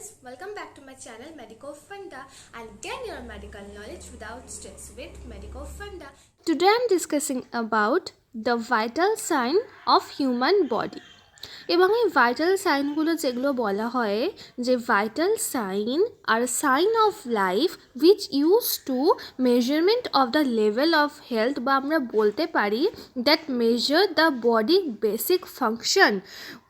friends, welcome back to my channel Medico Funda and gain your medical knowledge without stress with Medico Funda. Today I am discussing about the vital sign of human body. এবং এই vital সাইনগুলো যেগুলো বলা হয় যে vital sign আর sign of life which use to measurement of the level of health বা আমরা বলতে পারি that measure the body basic function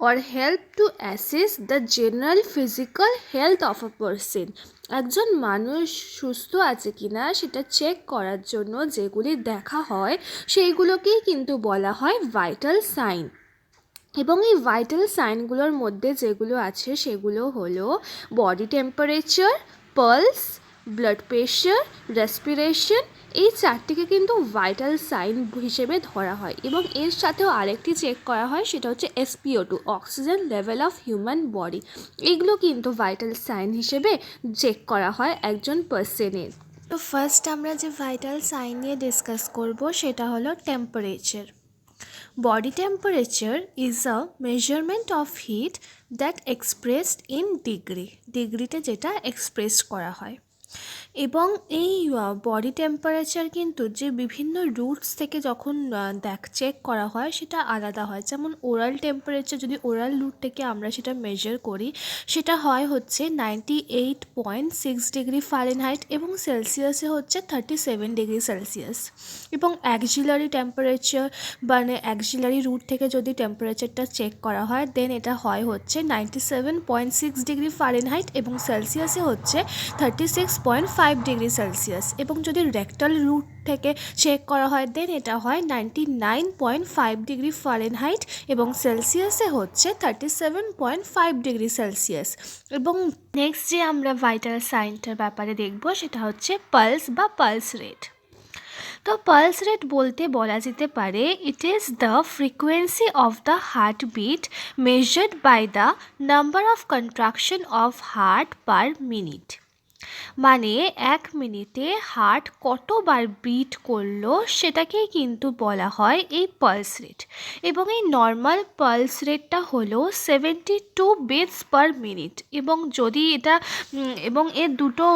or help to assess the general physical health of a person. একজন মানুষ সুস্থ আছে কিনা সেটা চেক করার জন্য যেগুলি দেখা হয় সেইগুলোকেই কিন্তু বলা হয় ভাইটাল সাইন। এবং এই ভাইটাল সাইনগুলোর মধ্যে যেগুলো আছে সেগুলো হলো body temperature, pulse, blood pressure, respiration. এই চারটিকে কিন্তু ভাইটাল সাইন হিসেবে ধরা হয় এবং এর সাথেও আরেকটি চেক করা হয় সেটা হচ্ছে SpO2 oxygen level of human body. এগুলো কিন্তু ভাইটাল সাইন হিসেবে চেক করা হয় একজন পার্সনের। তো ফার্স্ট আমরা যে ভাইটাল সাইন নিয়ে ডিসকাস করব সেটা হলো temperature. Body temperature is a measurement of heat that expressed in degree. ডিগ্রিতে যেটা এক্সপ্রেস করা হয় এবং এই বডি টেম্পারেচার কিন্তু যে বিভিন্ন রুটস থেকে যখন চেক করা হয় সেটা আলাদা হয়। যেমন ওরাল টেম্পারেচার যদি ওরাল রুট থেকে আমরা সেটা মেজার করি সেটা হচ্ছে 98.6 ডিগ্রি ফারেনহাইট এবং সেলসিয়াসে হচ্ছে 37 ডিগ্রি সেলসিয়াস। এবং অ্যাক্সিলারি টেম্পারেচার মানে অ্যাক্সিলারি রুট থেকে যদি টেম্পারেচারটা চেক করা হয় দেন এটা হচ্ছে 97.6 ডিগ্রি ফারেনহাইট এবং সেলসিয়াসে হচ্ছে 36.5 ডিগ্রি সেলসিয়াস। এবং যদি রেক্টাল রুট থেকে চেক করা হয় দেন এটা হয় 99.5 ডিগ্রি ফারেনহাইট এবং সেলসিয়াসে হচ্ছে 37.5 ডিগ্রি সেলসিয়াস। এবং নেক্সট যে আমরা ভাইটাল সাইনটার ব্যাপারে দেখব সেটা হচ্ছে পালস বা পালস রেট। তো পালস রেট বলতে বলা যেতে পারে it is the frequency of the heartbeat measured by the number of contraction of heart per minute. মানে এক মিনিটে হার্ট কতবার বিট করলো সেটাকেই কিন্তু বলা হয় এই পালস রেট। এবং এই নর্মাল পালস রেটটা হলো 72 বিটস পার মিনিট। এবং যদি এটা এবং এর দুটো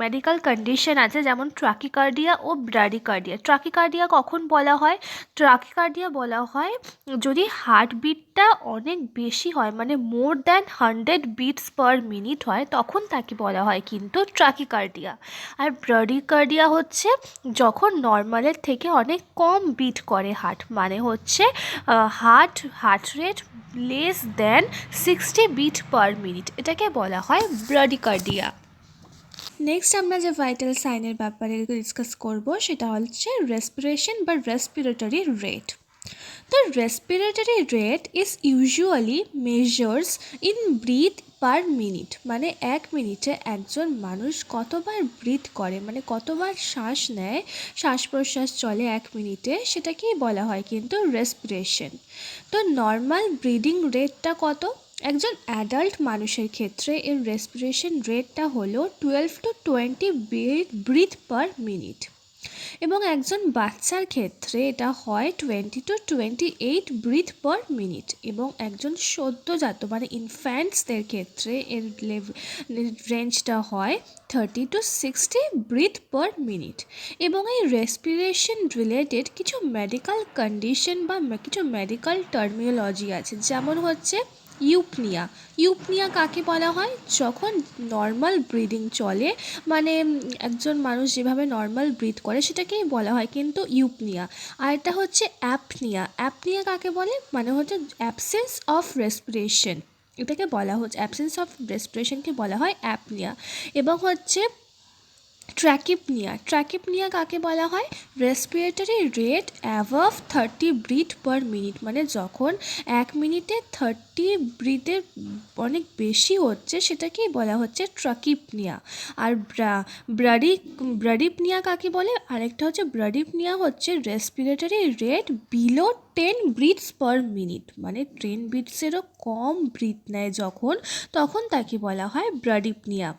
মেডিকেল কন্ডিশন আছে যেমন ট্রাকিকার্ডিয়া ও ব্র্যাডিকার্ডিয়া। ট্রাকিকার্ডিয়া কখন বলা হয়? ট্রাকিকার্ডিয়া বলা হয় যদি হার্টবিটটা অনেক বেশি হয় মানে more than 100 beats per minute হয় তখন তাকে বলা হয় কিন্তু ট্রাকিকার্ডিয়া। আর ব্র্যাডিকার্ডিয়া হচ্ছে যখন নর্মালের থেকে অনেক কম বিট করে হার্ট মানে হচ্ছে heart rate less than 60 beat per minute, এটাকে বলা হয় ব্র্যাডিকার্ডিয়া। নেক্সট আমরা যে ভাইটাল সাইনের ব্যাপারে ডিসকাস করব সেটা হচ্ছে রেসপিরেশন বা respiratory rate. The respiratory rate is usually measures in breath per minute মানে এক মিনিটে একজন মানুষ কতবার ব্রিথ করে মানে কতবার শ্বাস নেয়, শ্বাস প্রশ্বাস চলে এক মিনিটে, সেটাকেই বলা হয় কিন্তু রেসপিরেশন। তো নর্মাল ব্রিদিং রেটটা কত? একজন অ্যাডাল্ট মানুষের ক্ষেত্রে এর রেসপিরেশন রেটটা হলো 12 to 20 ব্রিথ পার মিনিট। এবং একজন বাচ্চার ক্ষেত্রে এটা হয় 20 to 28 ব্রিথ পার মিনিট। এবং একজন সদ্যজাত মানে ইনফ্যান্টসদের ক্ষেত্রে এর রেঞ্জটা হয় 30 to 60 ব্রিথ পার মিনিট। এবং এই রেসপিরেশন রিলেটেড কিছু মেডিকেল কন্ডিশন বা কিছু মেডিকেল টার্মিনোলজি আছে যেমন হচ্ছে ইউপনিয়া। ইউপনিয়া কাকে বলা হয়? যখন নর্মাল ব্রিদিং চলে মানে একজন মানুষ যেভাবে নর্মাল ব্রিথ করে সেটাকেই বলা হয় কিন্তু ইউপনিয়া। আর এটা হচ্ছে অ্যাপনিয়া। অ্যাপনিয়া কাকে বলে? মানে হচ্ছে অ্যাবসেন্স অফ রেসপিরেশন, এটাকে বলা হচ্ছে অ্যাবসেন্স অফ রেসপিরেশনকে বলা হয় অ্যাপনিয়া। এবং হচ্ছে ট্র্যাকিপনিয়া। ট্র্যাকিপনিয়া কাকে বলা হয়? Respiratory rate above 30 breath per minute মানে যখন এক মিনিটে 30 ব্রিথের অনেক বেশি হচ্ছে সেটাকেই বলা হচ্ছে ট্র্যাকিপনিয়া। আর ব্রাডিপনিয়া কাকে বলে? আরেকটা হচ্ছে ব্রাডিপনিয়া হচ্ছে respiratory rate below 10 breaths per minute মানে 10 ব্রিথসেরও কম ব্রিথ নেয় তখন তাকে বলা হয় ব্রাডিপনিয়া।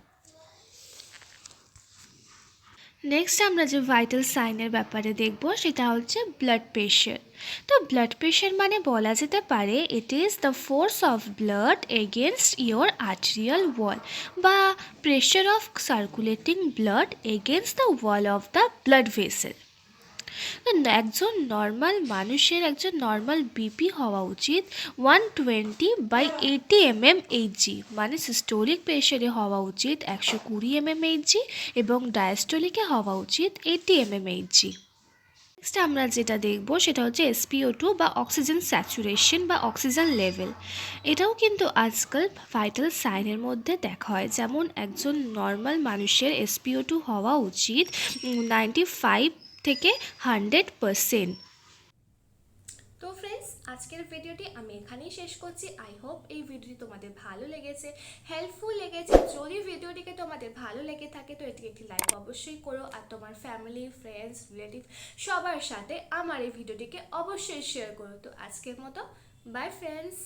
নেক্সট আমরা যে ভাইটাল সাইনের ব্যাপারে দেখব সেটা হচ্ছে ব্লাড প্রেশার। তো ব্লাড প্রেশার মানে বলা যেতে পারে it is the force of blood against your arterial wall, বা pressure of circulating blood against the wall of the blood vessel. একজন নর্মাল মানুষের একজন নর্মাল বিপি হওয়া উচিত 120/80 mm Hg, মানে সিস্টোলিক প্রেশারে হওয়া উচিত 120 mm Hg এবং ডায়াস্টোলিকে হওয়া উচিত 80 mm Hg। নেক্সট আমরা যেটা দেখব সেটা হচ্ছে SpO2 বা অক্সিজেন স্যাচুরেশন বা অক্সিজেন লেভেল। এটাও কিন্তু আজকাল ভাইটাল সাইনের মধ্যে দেখা হয়, যেমন একজন নর্মাল মানুষের SpO2 হওয়া উচিত 95 থেকে 100%। তো ফ্রেন্ডস, আজকের ভিডিওটি আমি এখানেই শেষ করছি। আই হোপ এই ভিডিওটি তোমাদের ভালো লেগেছে, হেল্পফুল লেগেছে। যদি ভিডিওটিকে তোমাদের ভালো লেগে থাকে তো এটিকে একটি লাইক অবশ্যই করো, আর তোমার ফ্যামিলি, ফ্রেন্ডস, রিলেটিভ সবার সাথে আমার এই ভিডিওটিকে অবশ্যই শেয়ার করো। তো আজকের মতো বাই ফ্রেন্ডস।